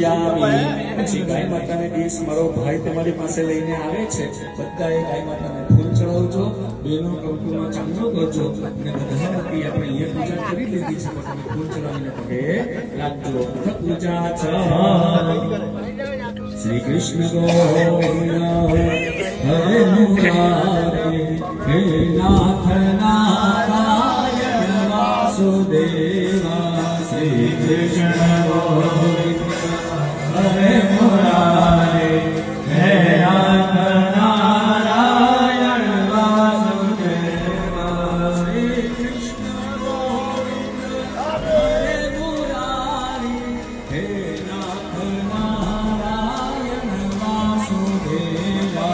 સમર્પયામિ। પછી ગાય માતાને ડીશ મારો ભાઈ તમારી પાસે લઈને આવે છે, બધાએ ગાય માતાને ફૂલ ચડાવજો, બેનો કંકુમાં ચાંદલો કરજો અને બધા વતી આપણે અહીંયા પૂજા કરી લીધી છે, પણ તમે ફૂલ ચડાવીને પગે લાગજો। પૂજા છે શ્રી કૃષ્ણ ગોવિંદ હરે મુરારે, હે નાથ નારાયણ વાસુદેવા। શ્રી કૃષ્ણ ગોવિંદ હરે મુરારે, હે નાથ નારાયણ વાસુદેવા। શ્રી કૃષ્ણ ગોવિંદ હરે મુરારે, હે નાથ નારાયણ વાસુદેવા।